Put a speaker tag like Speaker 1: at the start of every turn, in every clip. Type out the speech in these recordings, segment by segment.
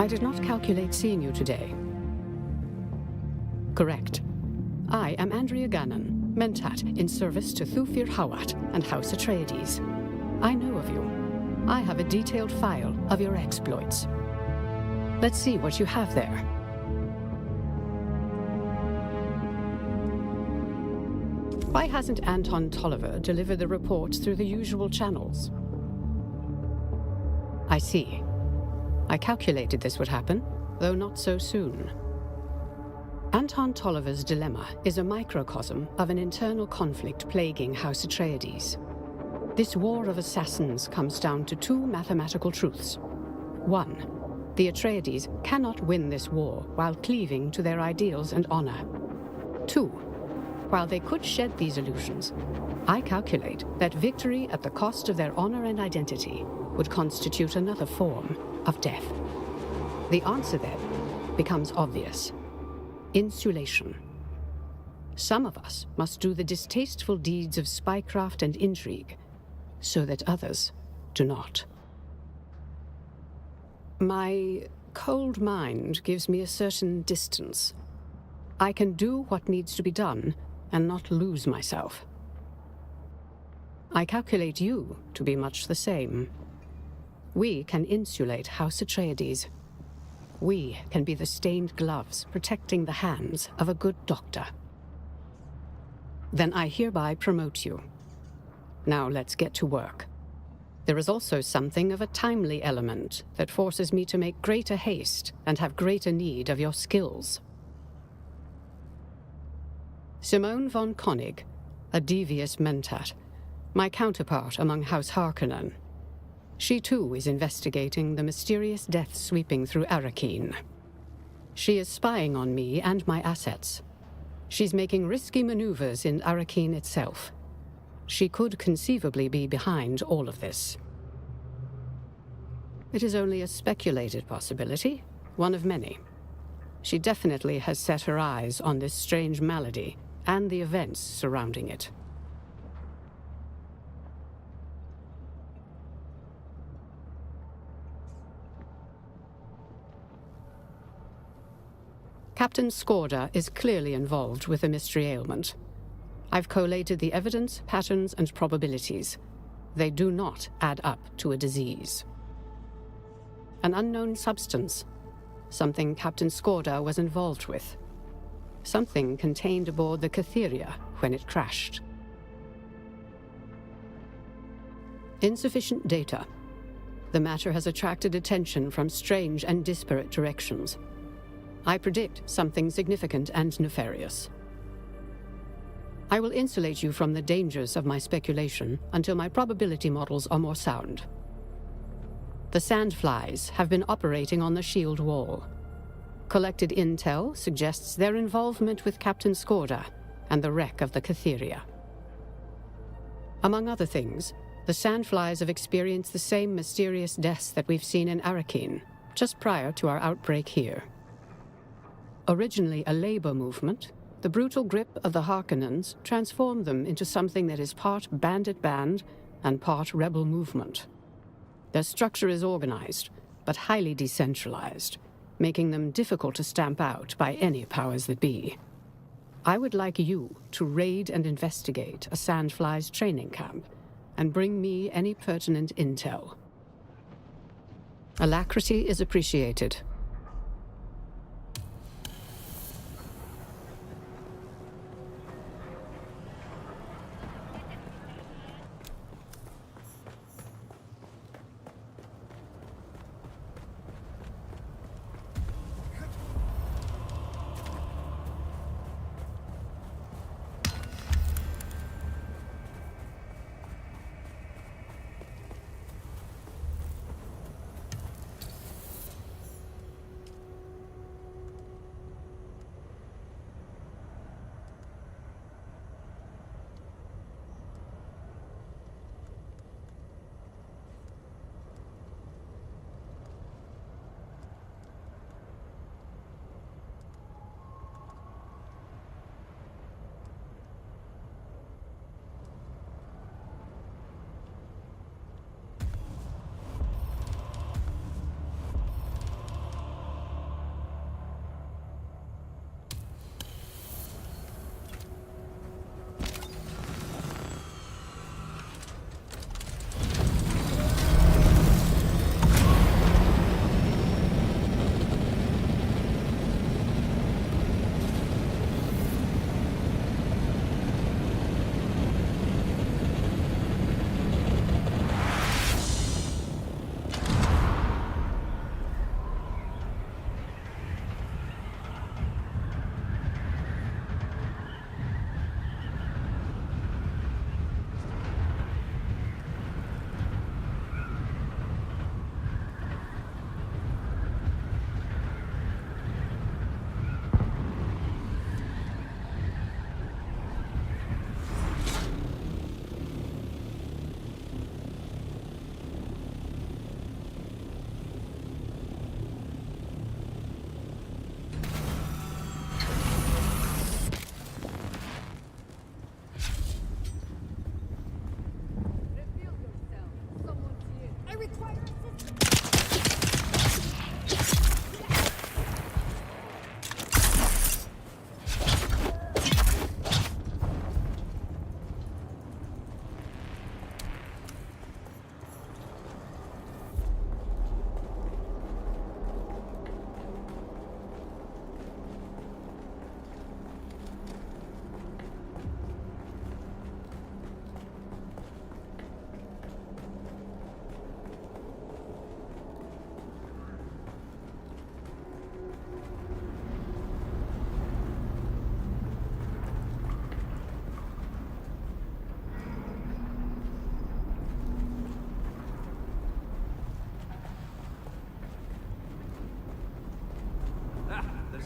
Speaker 1: I did not calculate seeing you today. Correct. I am Andrea Gannon, Mentat, in service to Thufir Hawat and House Atreides. I know of you. I have a detailed file of your exploits. Let's see what you have there. Why hasn't Anton Tolliver delivered the reports through the usual channels? I see. I calculated this would happen, though not so soon. Anton Tolliver's dilemma is a microcosm of an internal conflict plaguing House Atreides. This war of assassins comes down to two mathematical truths. One, the Atreides cannot win this war while cleaving to their ideals and honor. Two, while they could shed these illusions, I calculate that victory at the cost of their honor and identity would constitute another form of death. The answer, then, becomes obvious. Insulation. Some of us must do the distasteful deeds of spycraft and intrigue, so that others do not. My cold mind gives me a certain distance. I can do what needs to be done and not lose myself. I calculate you to be much the same. We can insulate House Atreides. We can be the stained gloves protecting the hands of a good doctor. Then I hereby promote you. Now let's get to work. There is also something of a timely element that forces me to make greater haste and have greater need of your skills. Simone von Koenig, a devious mentat, my counterpart among House Harkonnen. She too is investigating the mysterious death sweeping through Arrakeen. She is spying on me and my assets. She's making risky maneuvers in Arrakeen itself. She could conceivably be behind all of this. It is only a speculated possibility, one of many. She definitely has set her eyes on this strange malady and the events surrounding it. Captain Skorda is clearly involved with the mystery ailment. I've collated the evidence, patterns, and probabilities. They do not add up to a disease. An unknown substance. Something Captain Skorda was involved with. Something contained aboard the Catheria when it crashed. Insufficient data. The matter has attracted attention from strange and disparate directions. I predict something significant and nefarious. I will insulate you from the dangers of my speculation until my probability models are more sound. The Sandflies have been operating on the shield wall. Collected intel suggests their involvement with Captain Skorda and the wreck of the Catheria. Among other things, the Sandflies have experienced the same mysterious deaths that we've seen in Arrakeen, just prior to our outbreak here. Originally a labor movement, the brutal grip of the Harkonnens transformed them into something that is part bandit band and part rebel movement. Their structure is organized, but highly decentralized, making them difficult to stamp out by any powers that be. I would like you to raid and investigate a Sandflies training camp and bring me any pertinent intel. Alacrity is appreciated.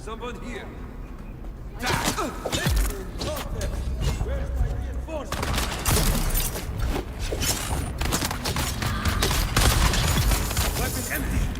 Speaker 2: Someone here. Weapon empty.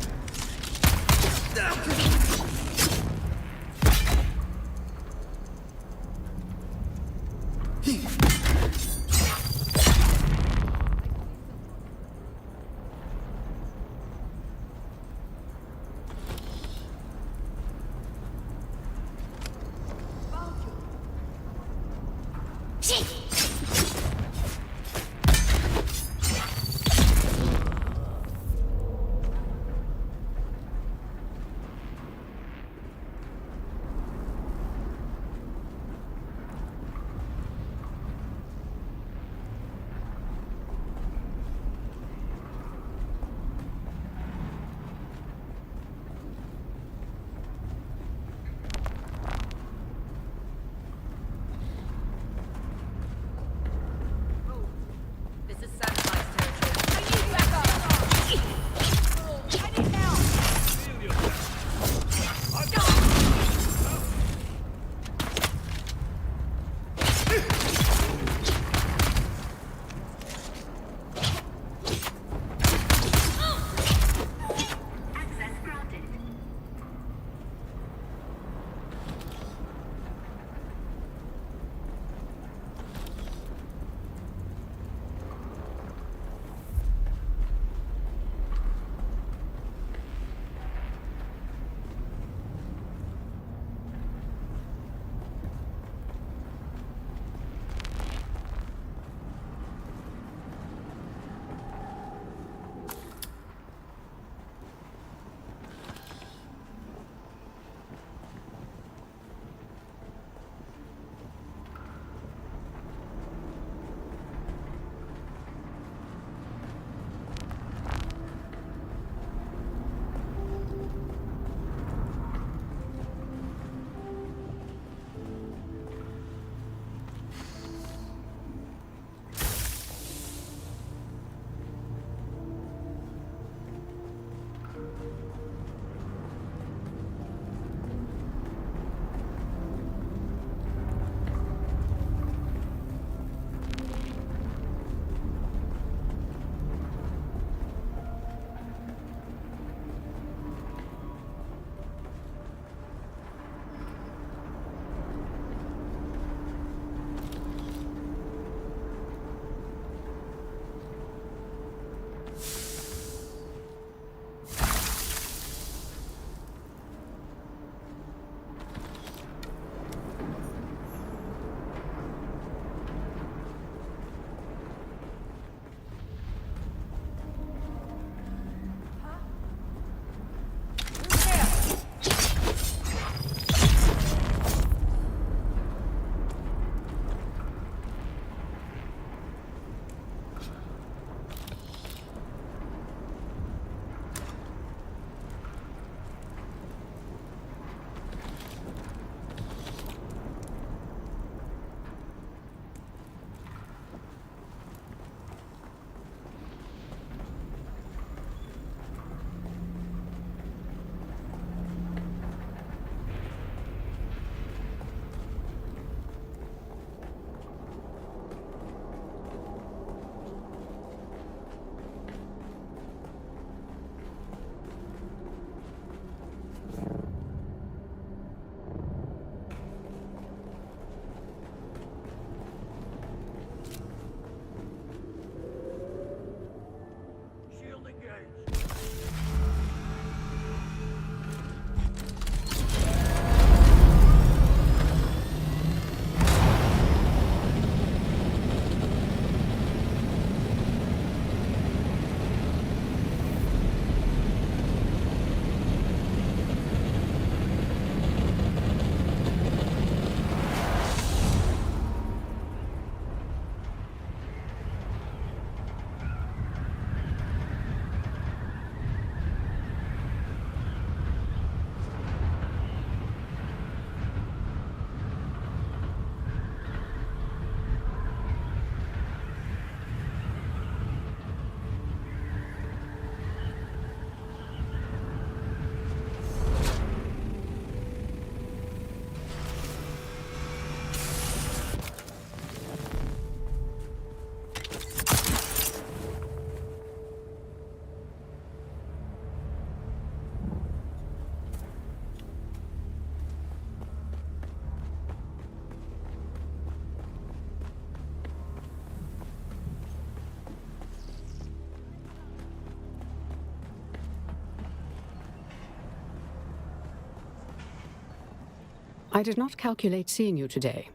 Speaker 1: I did not calculate seeing you today.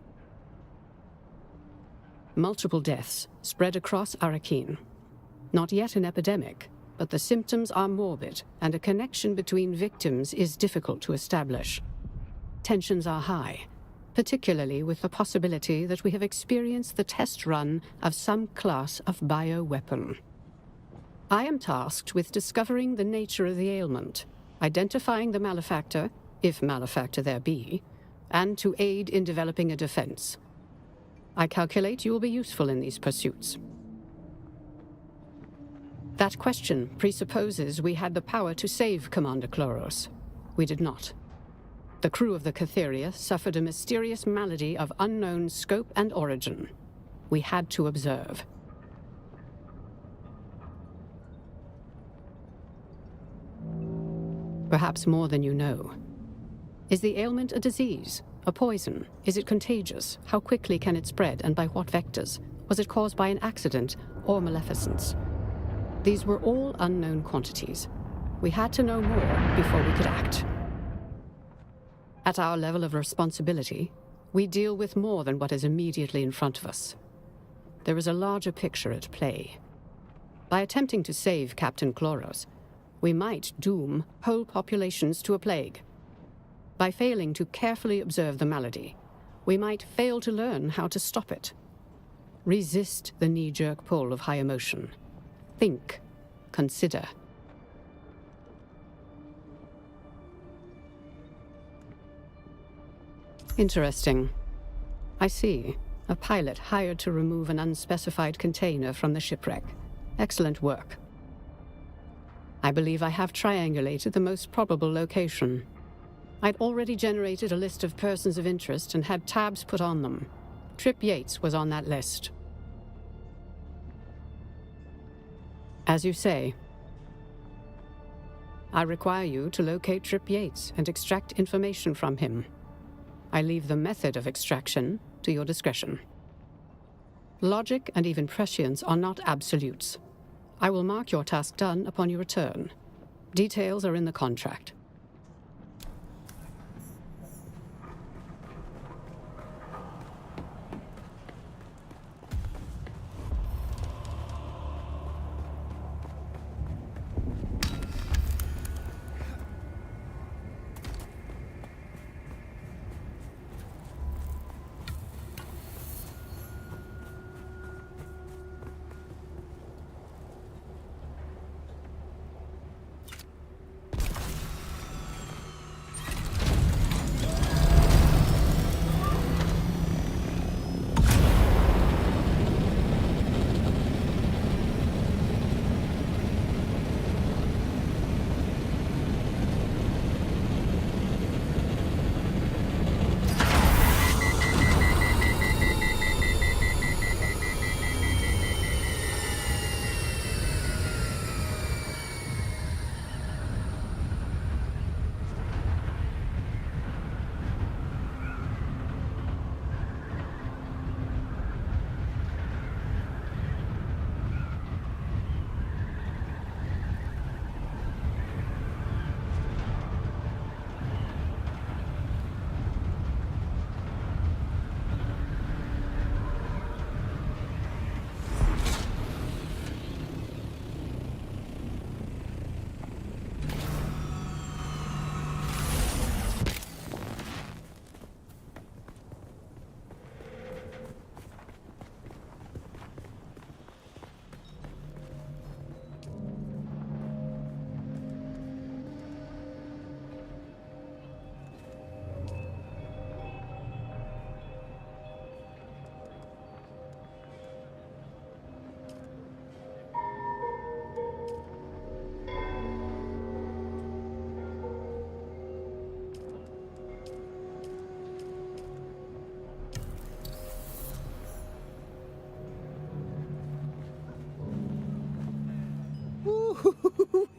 Speaker 1: Multiple deaths spread across Arrakeen. Not yet an epidemic, but the symptoms are morbid, and a connection between victims is difficult to establish. Tensions are high, particularly with the possibility that we have experienced the test run of some class of bioweapon. I am tasked with discovering the nature of the ailment, identifying the malefactor, if malefactor there be, and to aid in developing a defense. I calculate you will be useful in these pursuits. That question presupposes we had the power to save Commander Kloros. We did not. The crew of the Catheria suffered a mysterious malady of unknown scope and origin. We had to observe. Perhaps more than you know. Is the ailment a disease? A poison? Is it contagious? How quickly can it spread, and by what vectors? Was it caused by an accident or maleficence? These were all unknown quantities. We had to know more before we could act. At our level of responsibility, we deal with more than what is immediately in front of us. There is a larger picture at play. By attempting to save Captain Kloros, we might doom whole populations to a plague. By failing to carefully observe the malady, we might fail to learn how to stop it. Resist the knee-jerk pull of high emotion. Think. Consider. Interesting. I see. A pilot hired to remove an unspecified container from the shipwreck. Excellent work. I believe I have triangulated the most probable location. I'd already generated a list of persons of interest and had tabs put on them. Trip Yates was on that list. As you say, I require you to locate Trip Yates and extract information from him. I leave the method of extraction to your discretion. Logic and even prescience are not absolutes. I will mark your task done upon your return. Details are in the contract.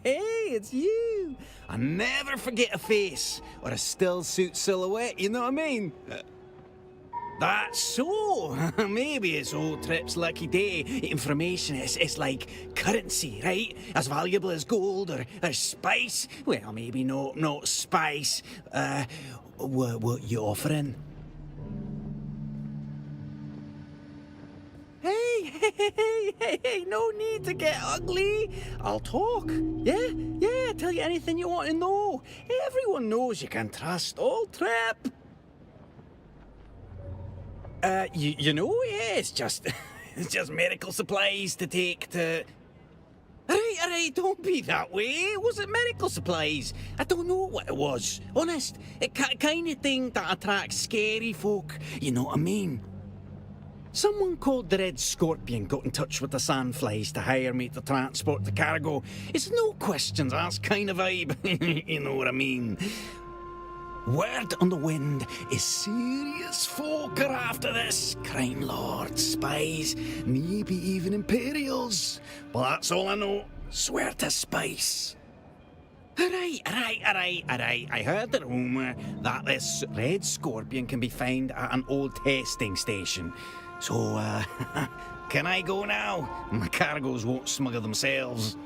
Speaker 2: Hey, it's you! I never forget a face, or a still suit silhouette, you know what I mean? That's so. Maybe it's old Trip's lucky day. Information is like currency, right? As valuable as gold or spice. Well, maybe not spice. What you offering? Hey, no need to get ugly. I'll talk. Yeah, tell you anything you want to know. Everyone knows you can trust old Trip. Yeah, it's just medical supplies to take to... Alright, don't be that way. Was it medical supplies? I don't know what it was. Honest, it kind of thing that attracts scary folk. You know what I mean? Someone called the Red Scorpion got in touch with the Sandflies to hire me to transport the cargo. It's no questions asked kind of vibe. You know what I mean? Word on the wind is serious folk are after this. Crime lords, spies, maybe even Imperials. Well, that's all I know. Swear to spice. Alright. I heard the rumour that this Red Scorpion can be found at an old testing station. So, can I go now? My cargoes won't smuggle themselves.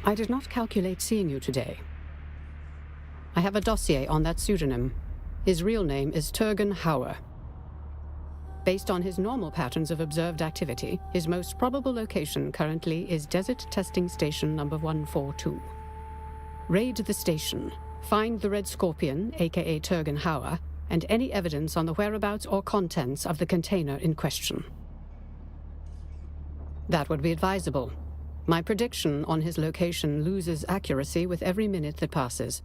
Speaker 1: I did not calculate seeing you today. I have a dossier on that pseudonym. His real name is Turgan Hauer. Based on his normal patterns of observed activity, his most probable location currently is Desert Testing Station number 142. Raid the station, find the Red Scorpion, aka Turgan Hauer, and any evidence on the whereabouts or contents of the container in question. That would be advisable. My prediction on his location loses accuracy with every minute that passes.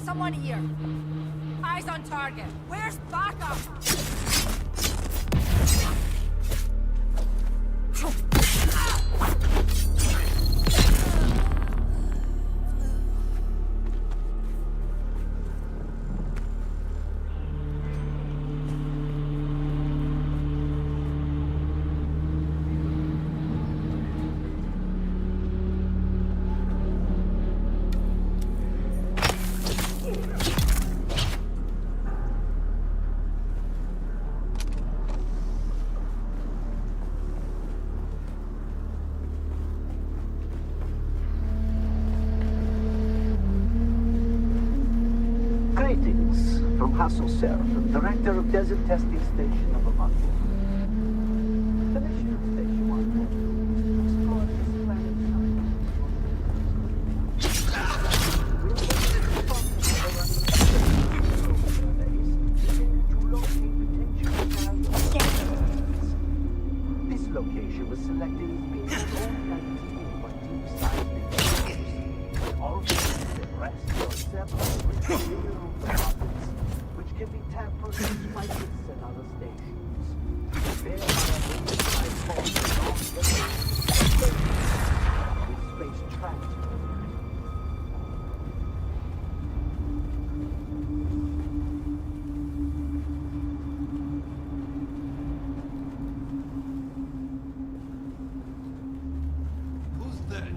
Speaker 3: Someone here. Eyes on on target. Where's backup?
Speaker 4: Greetings from Hasselserf, Director of Desert Testing Station number 1. The mission of Station 1 is to explore this planet's we'll be responsible for running surveys to locate potential areas. This location was selected as being an old 19 by deep seismic all rest on several mineral deposits, which can be tampered with by hits and other stations. There are identified faults along the with space transport.
Speaker 5: Who's that?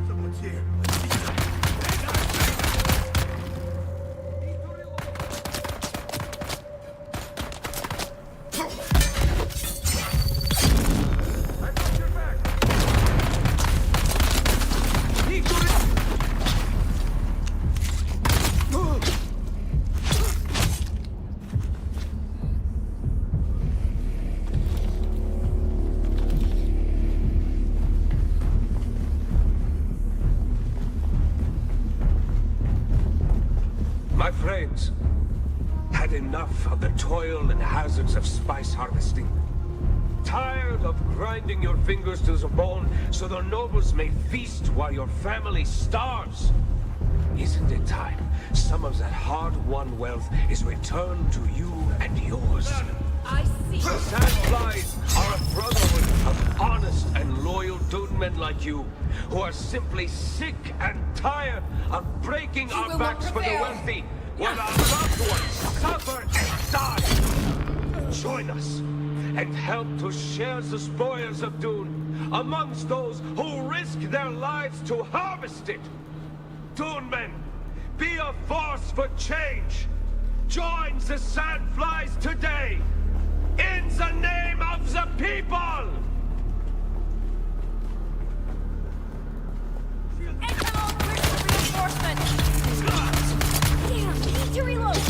Speaker 5: Someone's here. I got your back. My friends, had enough of the toil and hazards of spice harvesting. Tired of grinding your fingers to the bone so the nobles may feast while your family starves? Isn't it time some of that hard-won wealth is returned to you and yours?
Speaker 3: I see.
Speaker 5: The Sandflies are a brotherhood of honest and loyal Dune men like you, who are simply sick and tired of breaking our
Speaker 3: will
Speaker 5: backs
Speaker 3: not
Speaker 5: for the
Speaker 3: prevail.
Speaker 5: wealthy, while our loved ones suffer and die. Join us and help to share the spoils of Dune amongst those who risk their lives to harvest it. Dune men, be a force for change. Join the Sandflies today. In the name of the people!
Speaker 3: Incoming critical reinforcement! Damn, need to reload!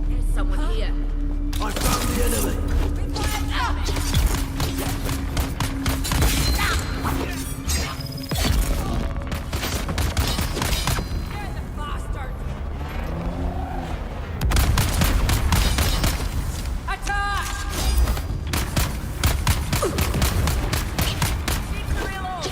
Speaker 3: There's someone here.
Speaker 2: I found the enemy.
Speaker 3: They're the bastards! Attack! Need to reload!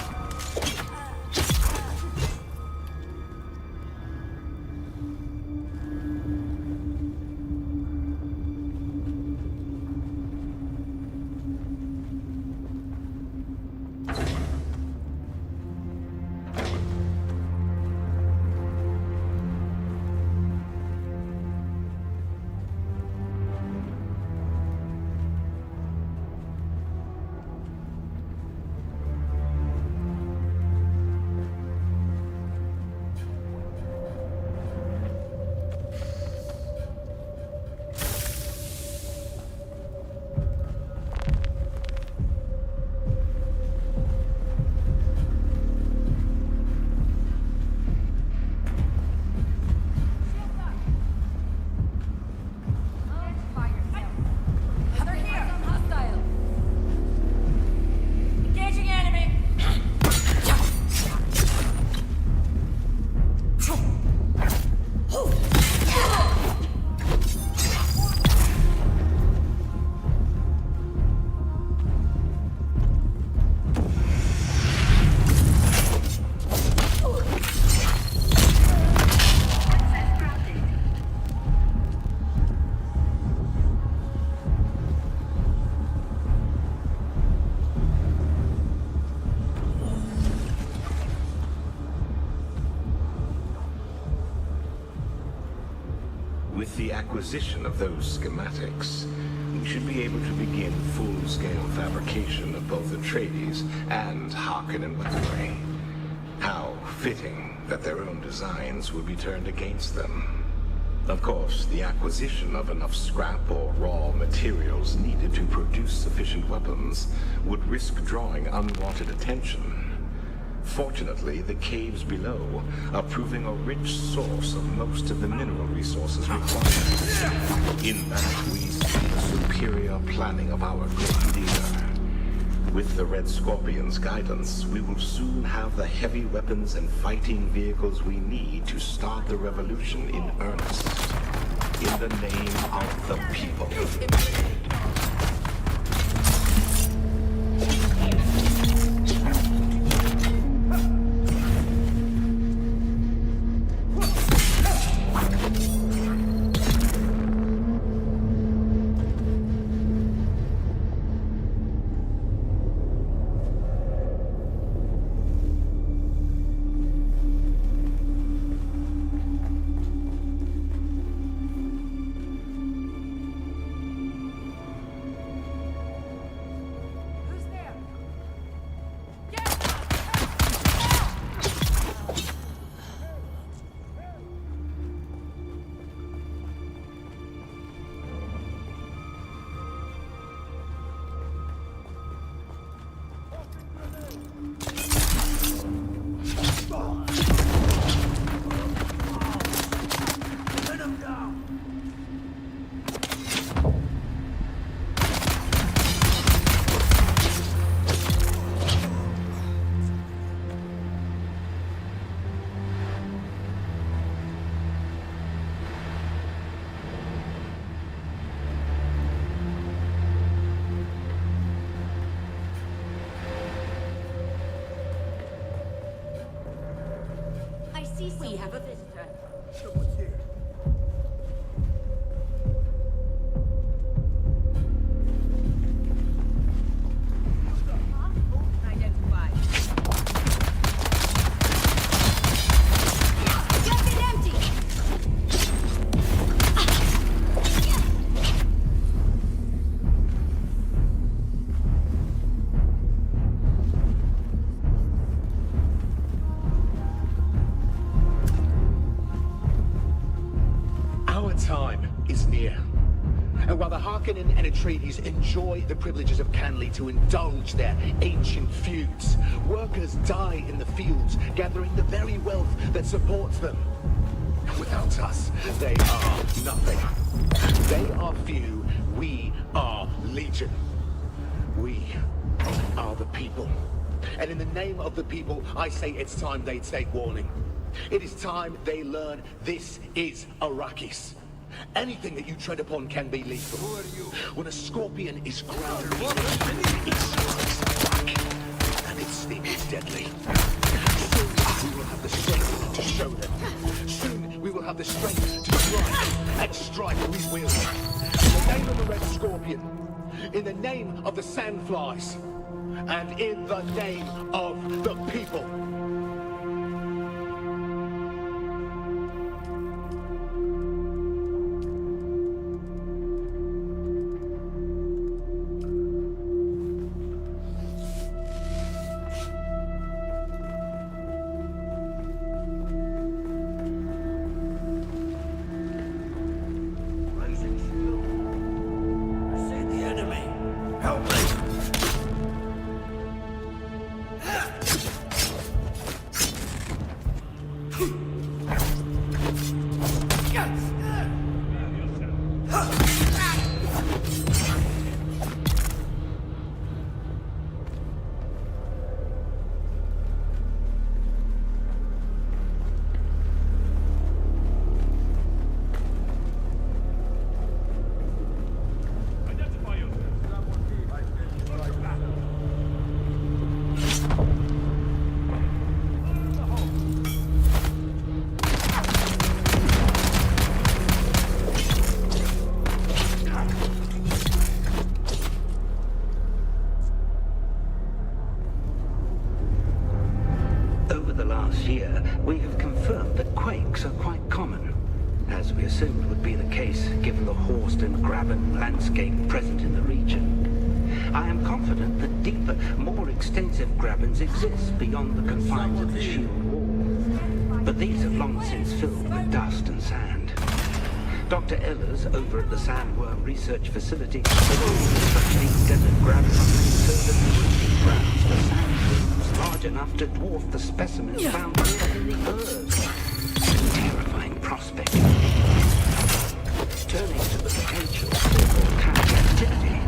Speaker 6: the acquisition of those schematics, we should be able to begin full-scale fabrication of both Atreides and Harkonnen weaponry. How fitting that their own designs would be turned against them. Of course, the acquisition of enough scrap or raw materials needed to produce sufficient weapons would risk drawing unwanted attention. Fortunately, the caves below are proving a rich source of most of the mineral resources required. In that, we see the superior planning of our great leader. With the Red Scorpion's guidance, we will soon have the heavy weapons and fighting vehicles we need to start the revolution in earnest. In the name of the people.
Speaker 3: Who's there?
Speaker 4: Let him down!
Speaker 3: I see we have a visitor.
Speaker 4: Someone's here.
Speaker 3: Identified. Weapon empty!
Speaker 7: Our time is near. And while the Harkonnen and Atreides enjoy the privileges of Canley to indulge their ancient feuds, workers die in the fields, gathering the very wealth that supports them. Without us, they are nothing. They are few, we are legion. We are the people. And in the name of the people, I say it's time they take warning. It is time they learn this is Arrakis. Anything that you tread upon can be lethal.
Speaker 4: Who are you?
Speaker 7: When a scorpion is grounded, it strikes back, and its sting is deadly. Soon we will have the strength to show them. Soon we will have the strength to strike, and strike we will. In the name of the Red Scorpion, in the name of the Sandflies, and in the name of the people.
Speaker 4: Rising still. I see the enemy. Help me!
Speaker 6: Over the last year, we have confirmed that quakes are quite common.
Speaker 4: as we assumed would be the case given the horsed and graben landscape present in the region. I am confident that deeper, more extensive grabens exist beyond the confines of the shield wall. But these have long since filled with dust and sand. Dr. Ehlers, over at the Sandworm Research Facility, has ordered such deep desert grabens so that the breeding grounds for sand dunes large enough to dwarf the specimens found here in the earth. Terrifying prospect. Turning to the potential for volcanic activity.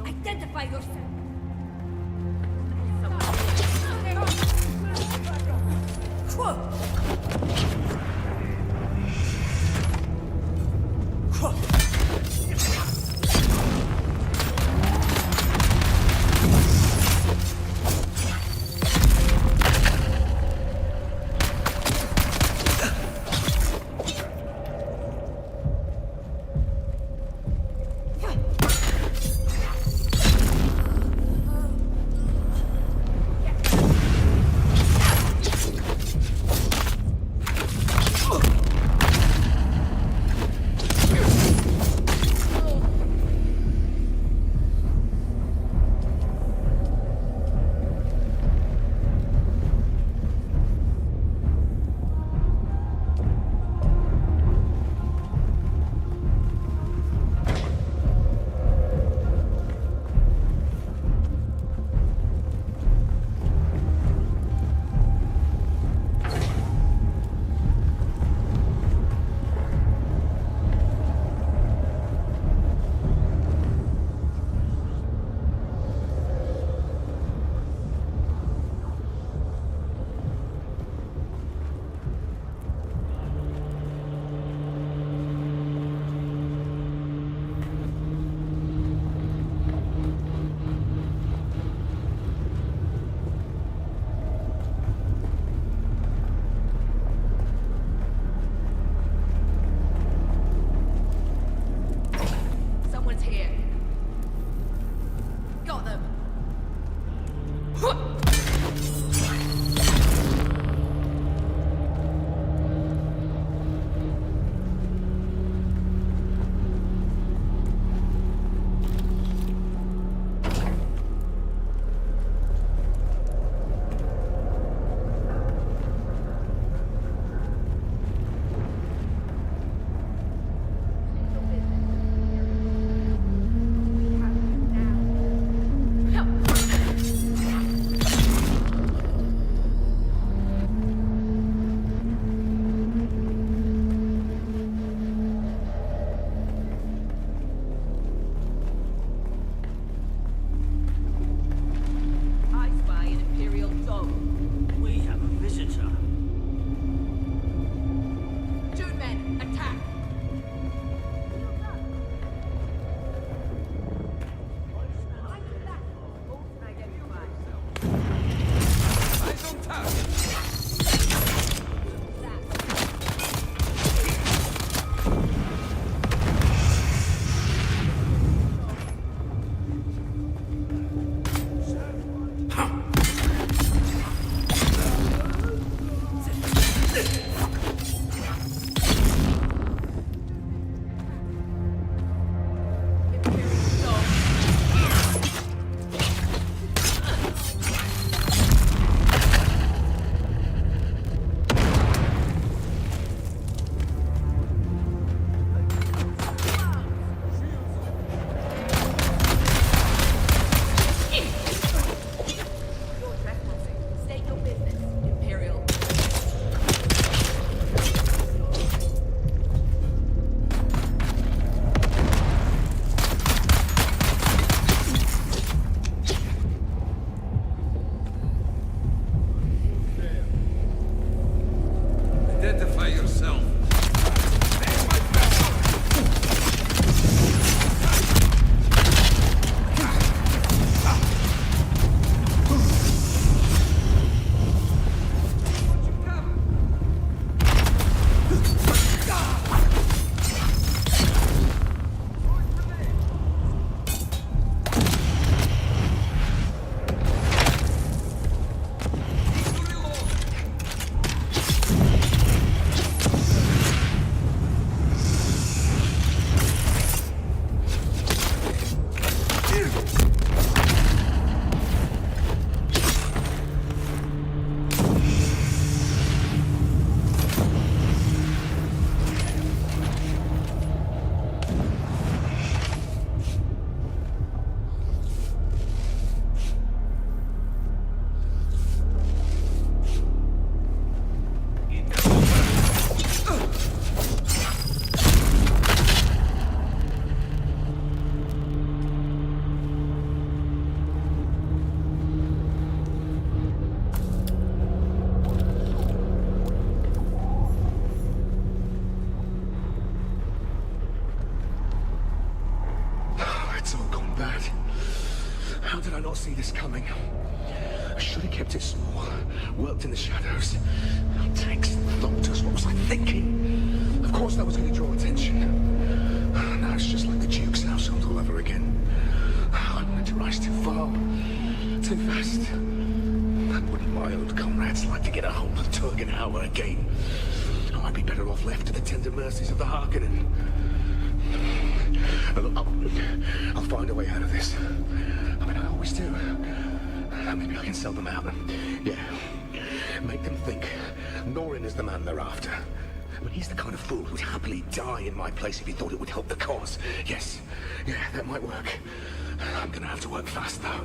Speaker 3: Identify yourself.
Speaker 7: How did I not see this coming? I should have kept it small, worked in the shadows. Tanks, doctors, what was I thinking? Of course that was going to draw attention. Now it's just like the Duke's household all over again. I wanted to rise too far, too fast. And wouldn't my old comrades like to get a hold of Turgenhauer again? I might be better off left to the tender mercies of the Harkonnen. I'll find a way out of this. I mean, I always do. Maybe I can sell them out. Yeah. Make them think Norin is the man they're after. I mean, he's the kind of fool who'd happily die in my place if he thought it would help the cause. Yes. Yeah, that might work. I'm gonna have to work fast, though.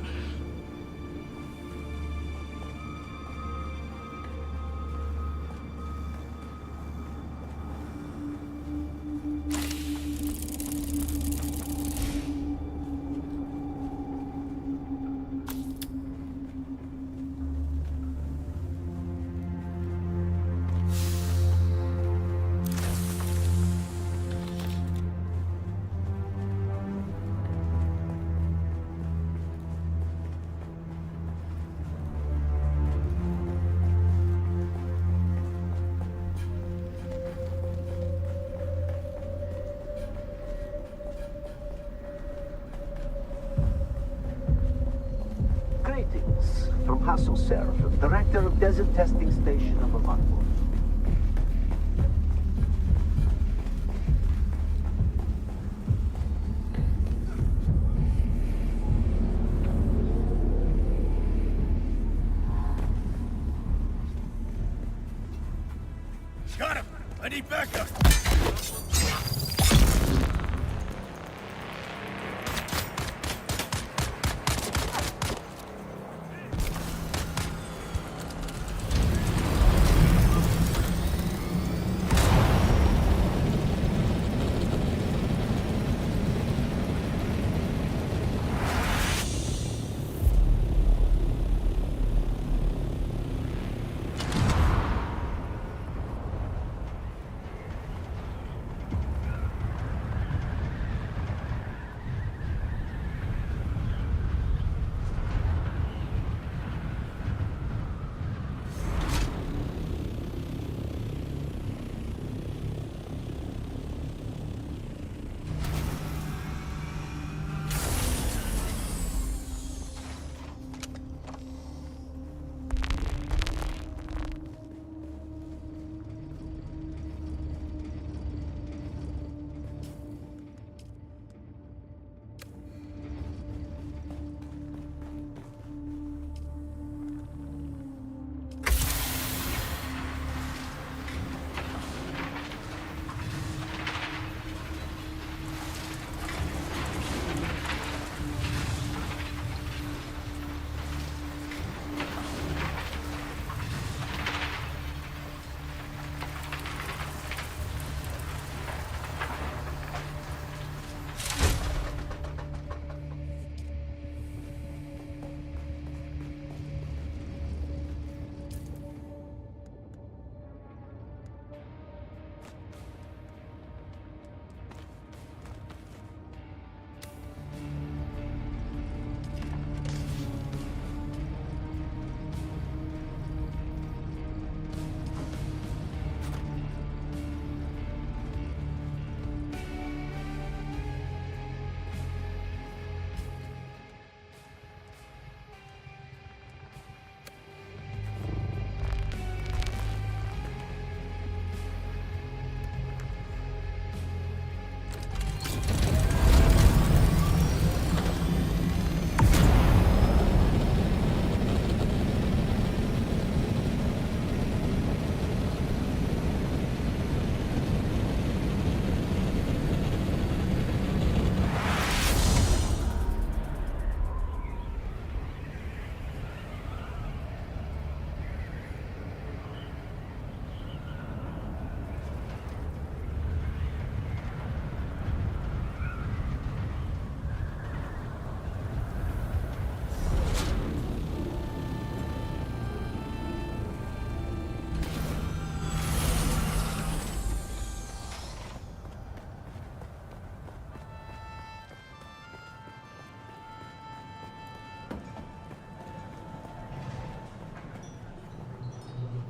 Speaker 4: Greetings from Hassel Seraphim, Director of Desert Testing Station of Amanwal.
Speaker 5: Got him! I need backup!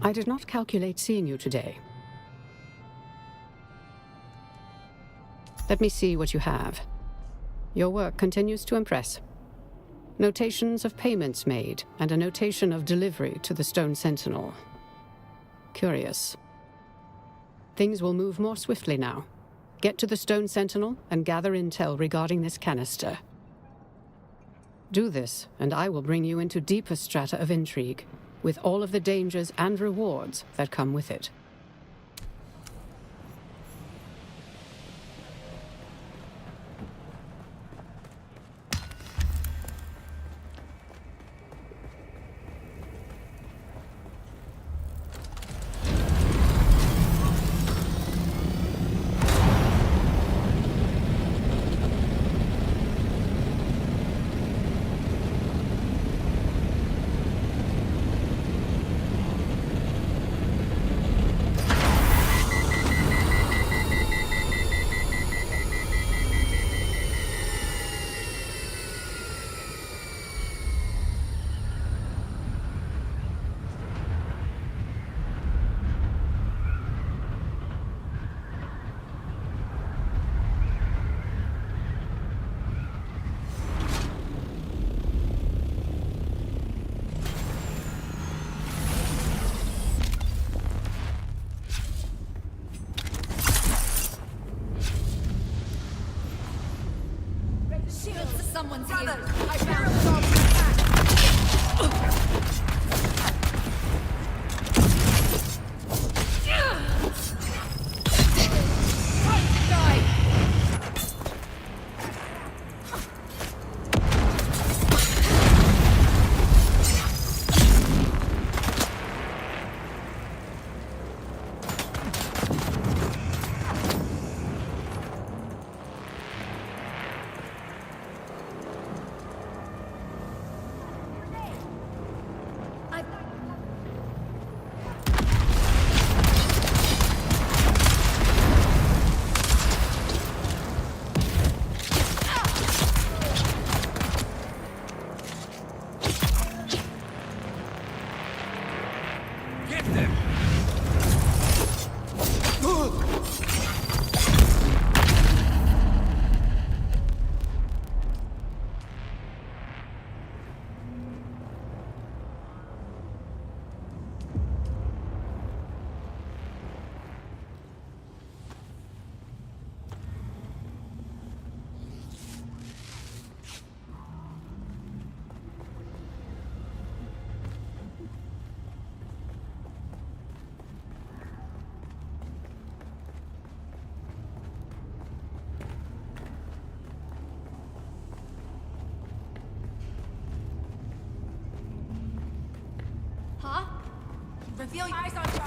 Speaker 1: I did not calculate seeing you today. Let me see what you have. Your work continues to impress. Notations of payments made, and a notation of delivery to the Stone Sentinel. Curious. Things will move more swiftly now. Get to the Stone Sentinel and gather intel regarding this canister. Do this, and I will bring you into deeper strata of intrigue, with all of the dangers and rewards that come with it.
Speaker 3: Shields to someone's brothers. I found some. Reveal your eyes on guard.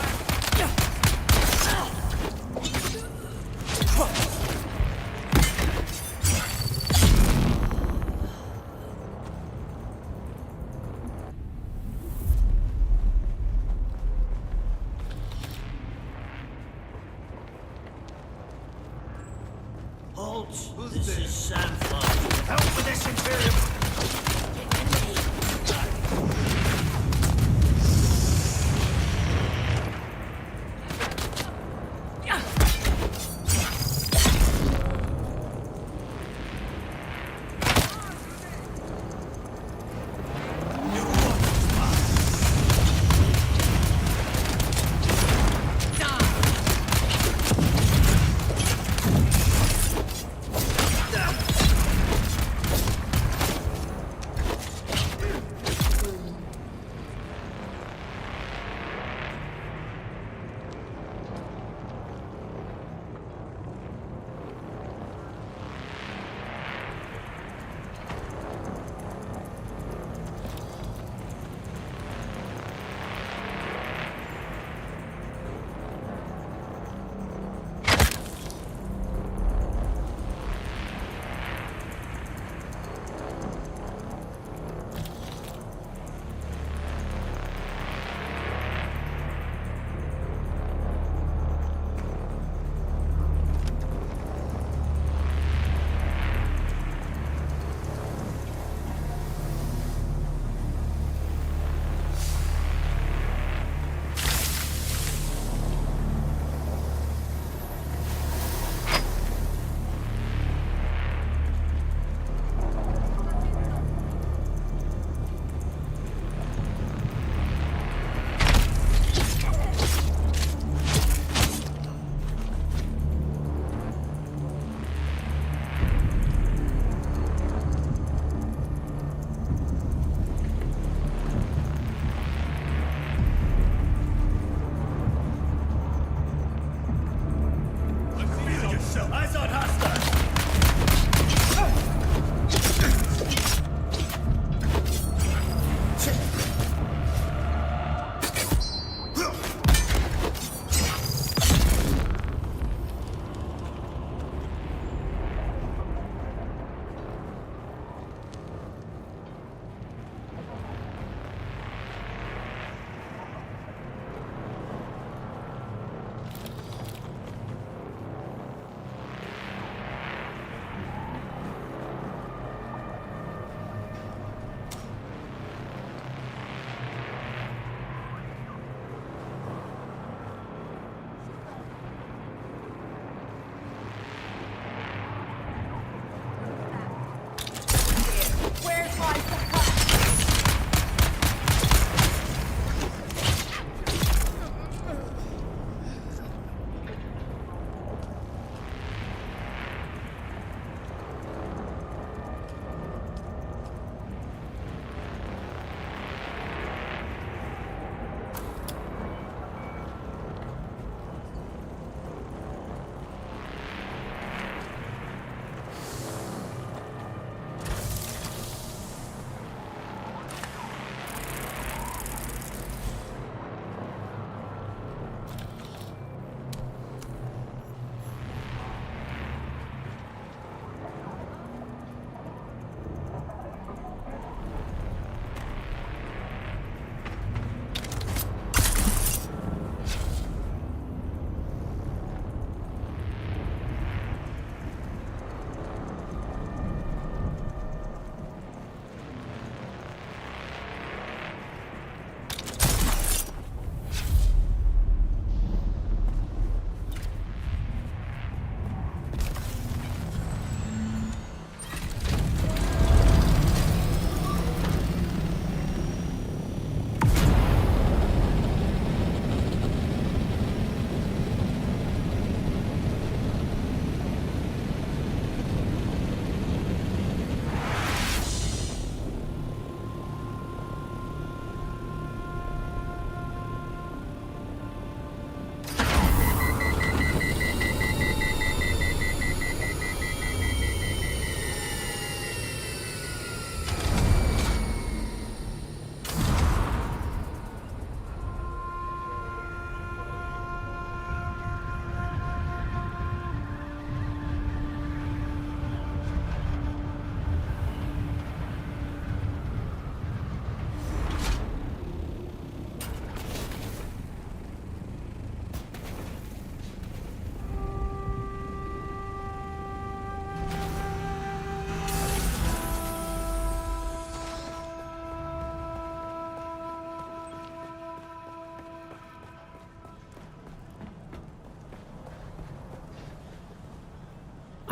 Speaker 2: Halt! This is Sandfly. Help with this Imperium!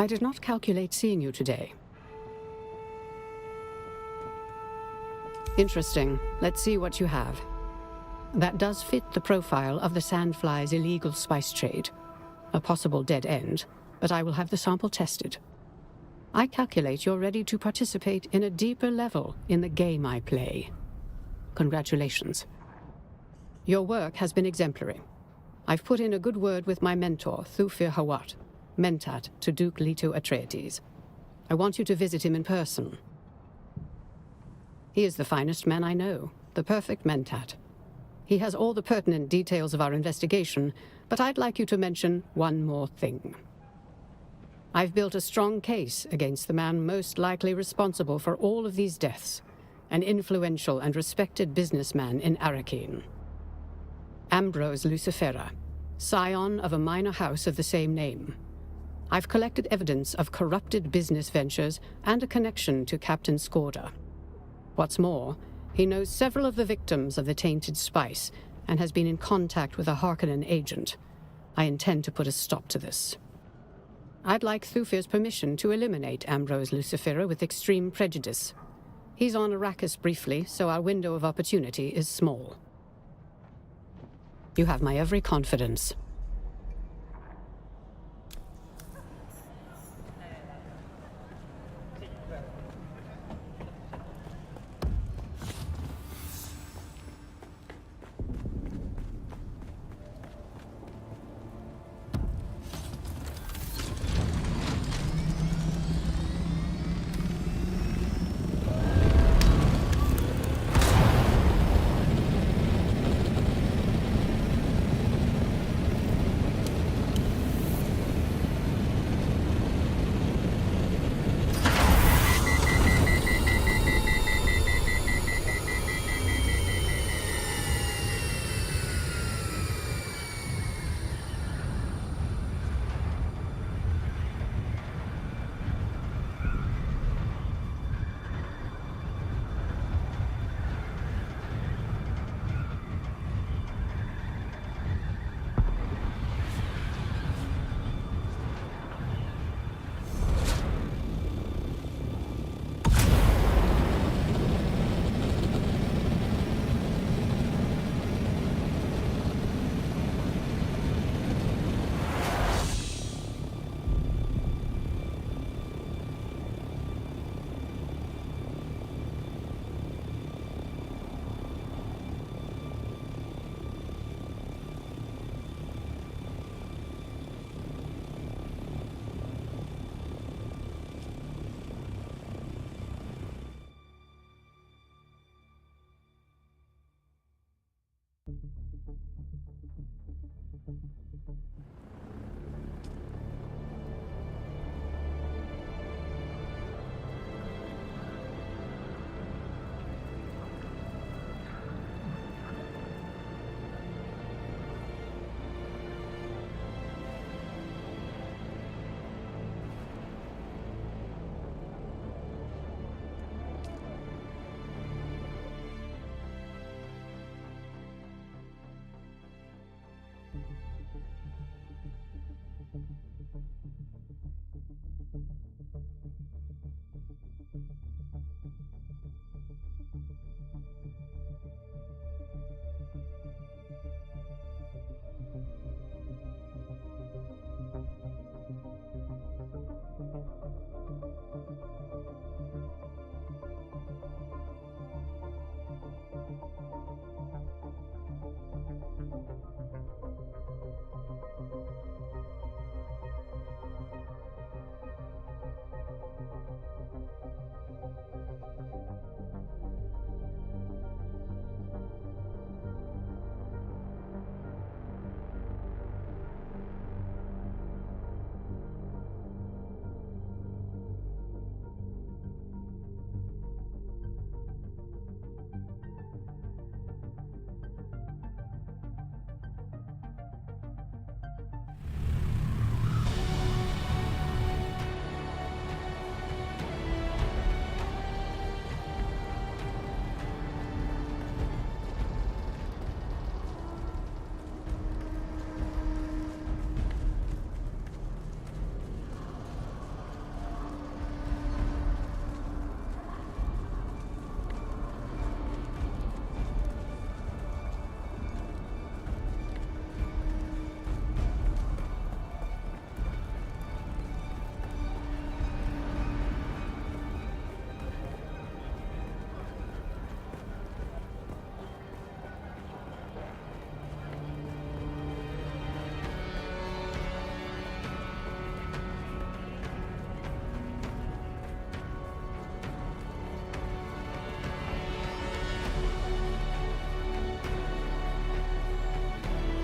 Speaker 1: I did not calculate seeing you today. Interesting. Let's see what you have. That does fit the profile of the Sandfly's illegal spice trade. A possible dead end, but I will have the sample tested. I calculate you're ready to participate in a deeper level in the game I play. Congratulations. Your work has been exemplary. I've put in a good word with my mentor, Thufir Hawat, Mentat to Duke Leto Atreides. I want you to visit him in person. He is the finest man I know, the perfect Mentat. He has all the pertinent details of our investigation, but I'd like you to mention one more thing. I've built a strong case against the man most likely responsible for all of these deaths, an influential and respected businessman in Arrakeen. Ambrose Lucifera, scion of a minor house of the same name. I've collected evidence of corrupted business ventures and a connection to Captain Skorda. What's more, he knows several of the victims of the tainted spice and has been in contact with a Harkonnen agent. I intend to put a stop to this. I'd like Thufir's permission to eliminate Ambrose Lucifera with extreme prejudice. He's on Arrakis briefly, so our window of opportunity is small. You have my every confidence.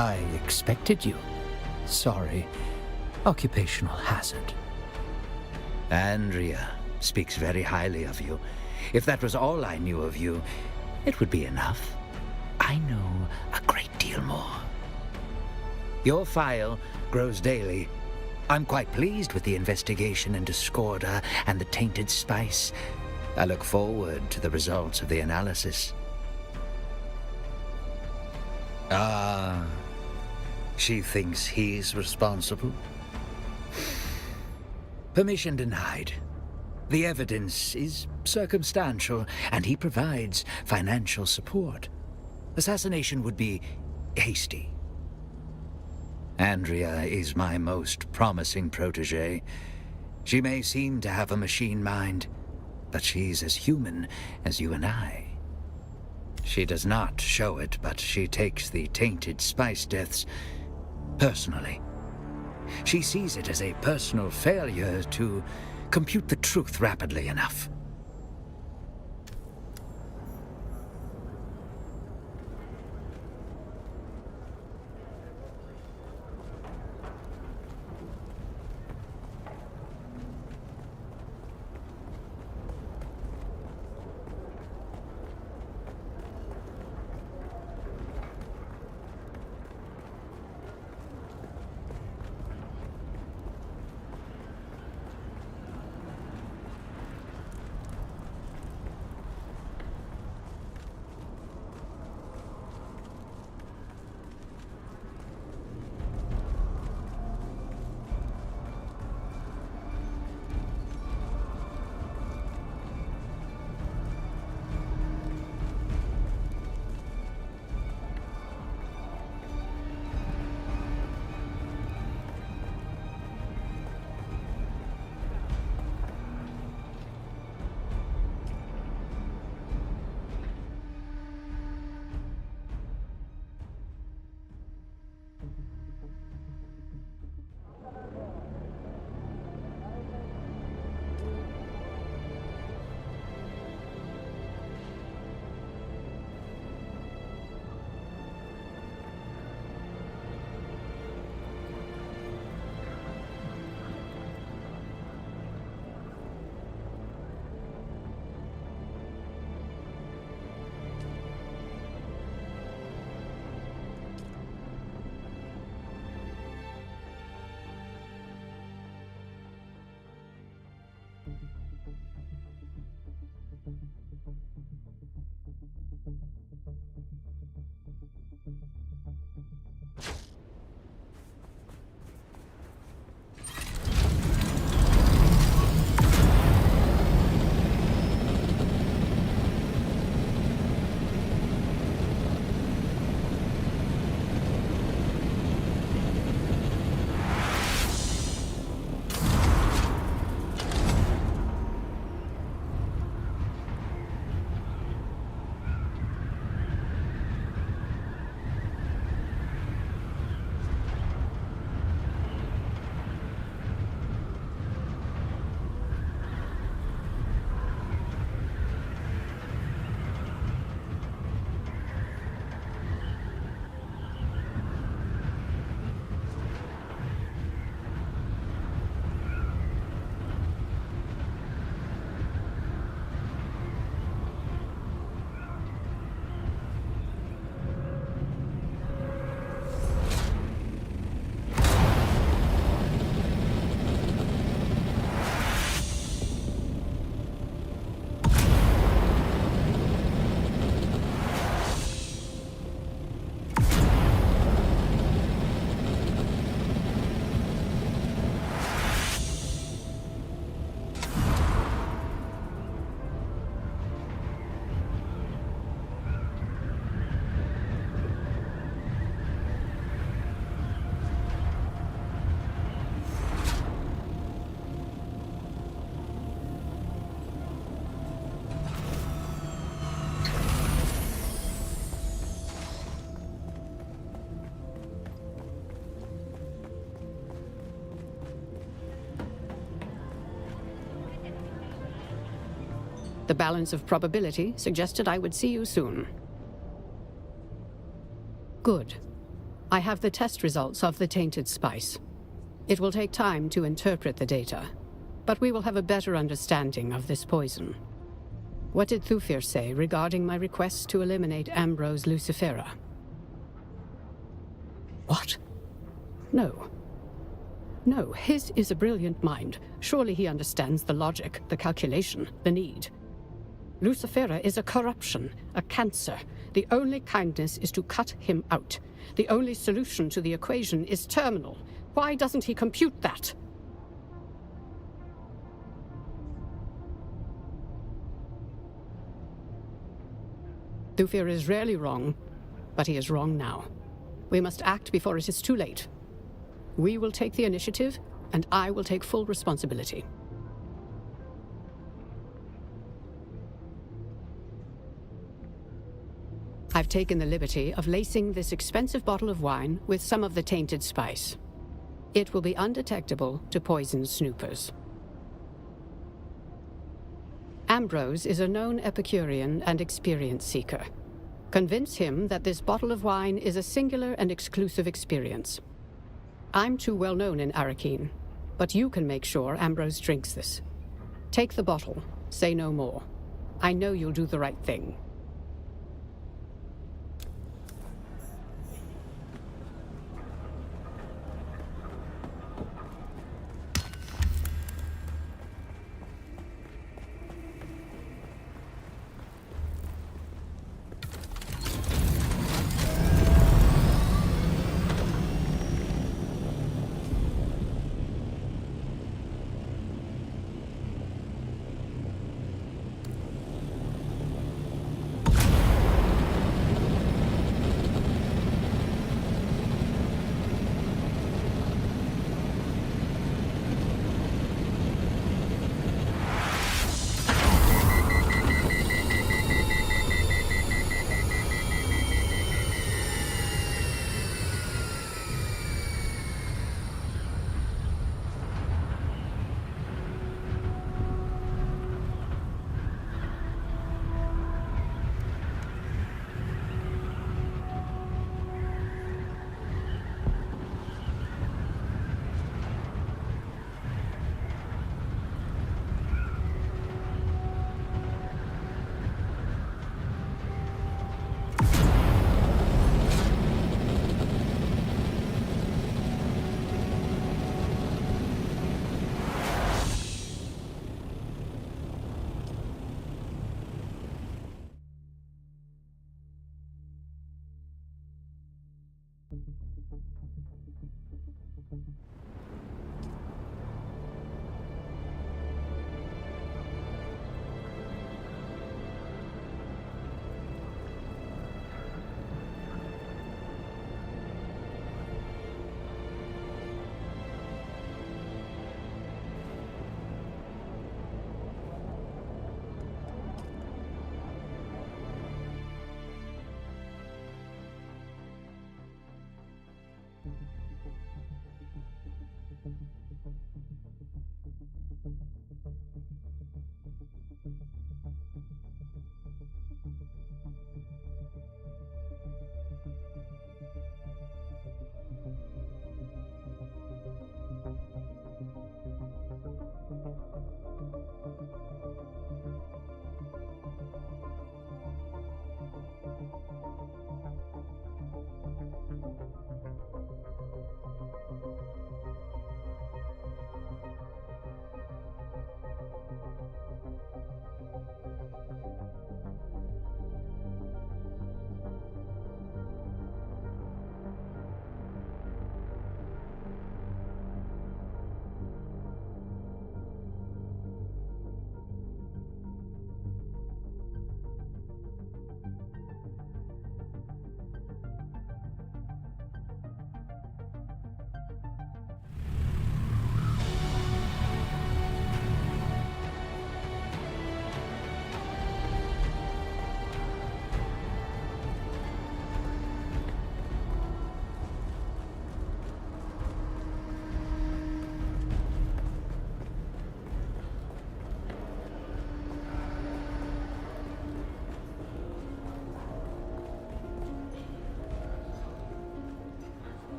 Speaker 8: I expected you. Sorry. Occupational hazard.
Speaker 9: Andrea speaks very highly of you. If that was all I knew of you, it would be enough. I know a great deal more. Your file grows daily. I'm quite pleased with the investigation into Skorda and the tainted spice. I look forward to the results of the analysis. Ah, she thinks he's responsible? Permission denied. The evidence is circumstantial, and he provides financial support. Assassination would be hasty. Andrea is my most promising protege. She may seem to have a machine mind, but she's as human as you and I. She does not show it, but she takes the tainted spice deaths personally. She sees it as a personal failure to compute the truth rapidly enough.
Speaker 1: The balance of probability suggested I would see you soon. Good. I have the test results of the tainted spice. It will take time to interpret the data, but we will have a better understanding of this poison. What did Thufir say regarding my request to eliminate Ambrose Lucifera? What? No. No, his is a brilliant mind. Surely he understands the logic, the calculation, the need. Lucifera is a corruption, a cancer. The only kindness is to cut him out. The only solution to the equation is terminal. Why doesn't he compute that? Thufir is rarely wrong, but he is wrong now. We must act before it is too late. We will take the initiative, and I will take full responsibility. I've taken the liberty of lacing this expensive bottle of wine with some of the tainted spice. It will be undetectable to poison snoopers. Ambrose is a known Epicurean and experience seeker. Convince him that this bottle of wine is a singular and exclusive experience. I'm too well known in Arakeen, but you can make sure Ambrose drinks this. Take the bottle, say no more. I know you'll do the right thing.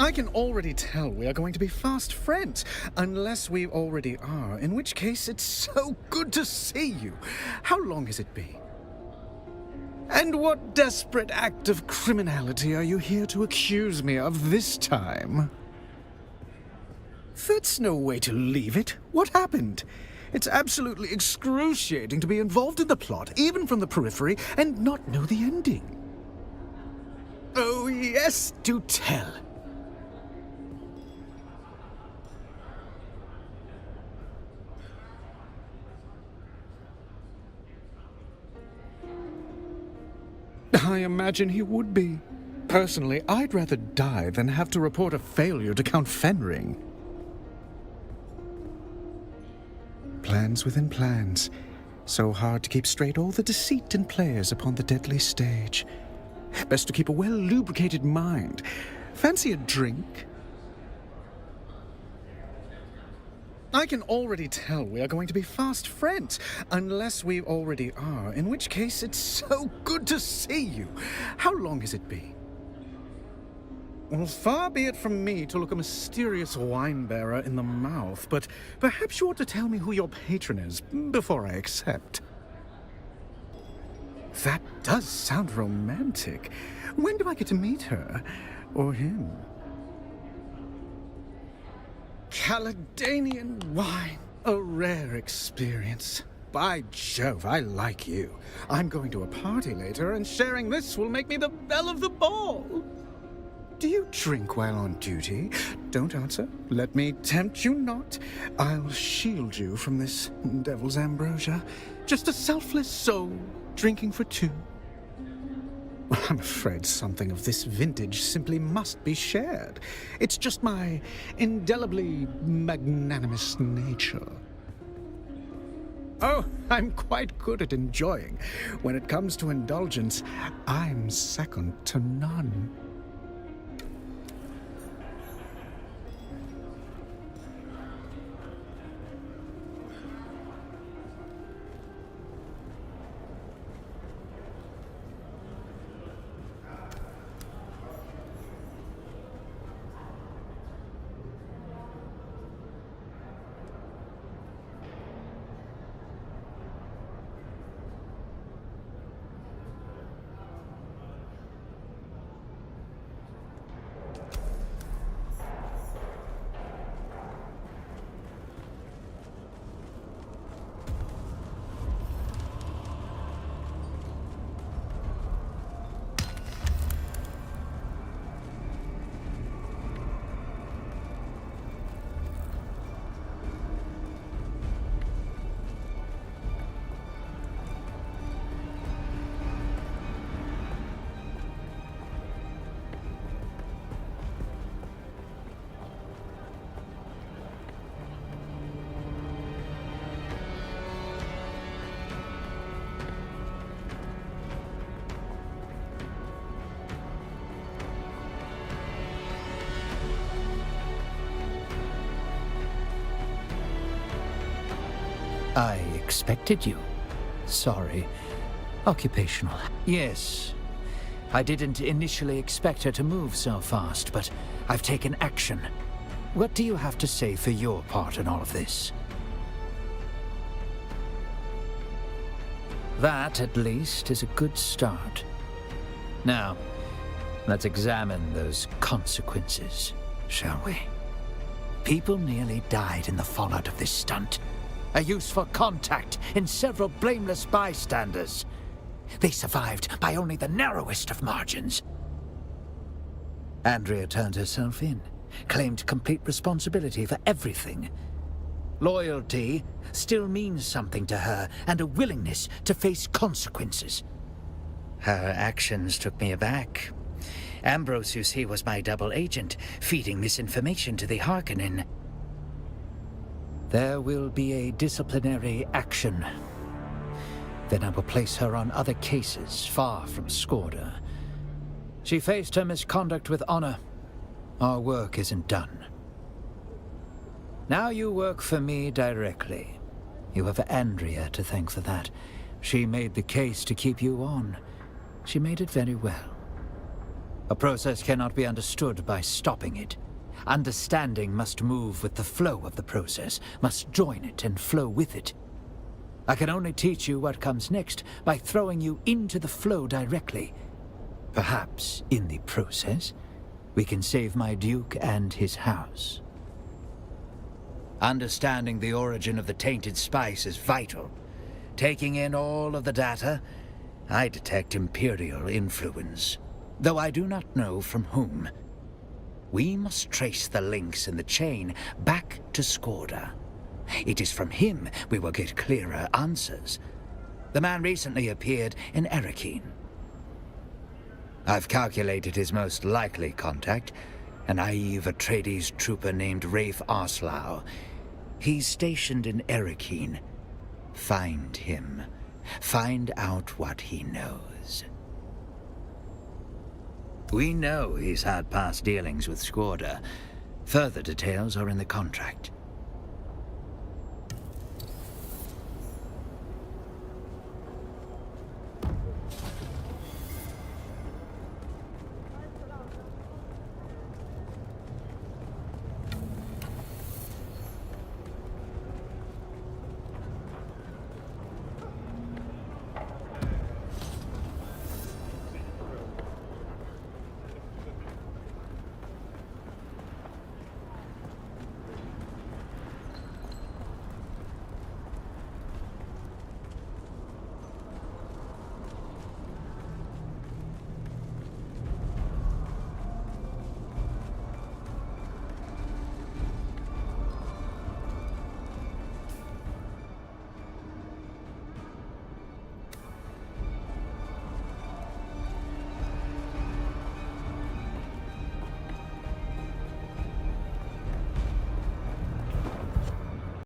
Speaker 10: I can already tell we are going to be fast friends, unless we already are, in which case it's so good to see you. How long has it been? And what desperate act of criminality are you here to accuse me of this time? That's no way to leave it. What happened? It's absolutely excruciating to be involved in the plot, even from the periphery, and not know the ending. Oh yes, do tell. I imagine he would be. Personally, I'd rather die than have to report a failure to Count Fenring. Plans within plans. So hard to keep straight all the deceit in players upon the deadly stage. Best to keep a well-lubricated mind. Fancy a drink? I can already tell we are going to be fast friends, unless we already are, in which case it's so good to see you. How long has it been? Well, far be it from me to look a mysterious wine-bearer in the mouth, but perhaps you ought to tell me who your patron is before I accept. That does sound romantic. When do I get to meet her? Or him? Caledonian wine. A rare experience. By Jove, I like you. I'm going to a party later, and sharing this will make me the belle of the ball. Do you drink while on duty? Don't answer. Let me tempt you not. I'll shield you from this devil's ambrosia. Just a selfless soul, drinking for two. Well, I'm afraid something of this vintage simply must be shared. It's just my indelibly magnanimous nature. Oh, I'm quite good at enjoying. When it comes to indulgence, I'm second to none.
Speaker 8: I expected you. Sorry. Occupational. Yes. I didn't initially expect her to move so fast, but I've taken action. What do you have to say for your part in all of this? That, at least, is a good start. Now, let's examine those consequences, shall we? People nearly died in the fallout of this stunt. A useful contact in several blameless bystanders. They survived by only the narrowest of margins. Andrea turned herself in, claimed complete responsibility for everything. Loyalty still means something to her, and a willingness to face consequences.
Speaker 9: Her actions took me aback. Ambrose, you see, was my double agent, feeding misinformation to the Harkonnen.
Speaker 8: There will be a disciplinary action. Then I will place her on other cases far from Skorda. She faced her misconduct with honor. Our work isn't done. Now you work for me directly. You have Andrea to thank for that. She made the case to keep you on. She made it very well. A process cannot be understood by stopping it. Understanding must move with the flow of the process, must join it and flow with it. I can only teach you what comes next by throwing you into the flow directly. Perhaps, in the process, we can save my Duke and his house. Understanding the origin of the tainted spice is vital. Taking in all of the data, I detect Imperial influence, though I do not know from whom. We must trace the links in the chain back to Skorda. It is from him we will get clearer answers. The man recently appeared in Erekine. I've calculated his most likely contact, a naive Atreides trooper named Rafe Arslau. He's stationed in Erekine. Find him. Find out what he knows. We know he's had past dealings with Skorda. Further details are in the contract.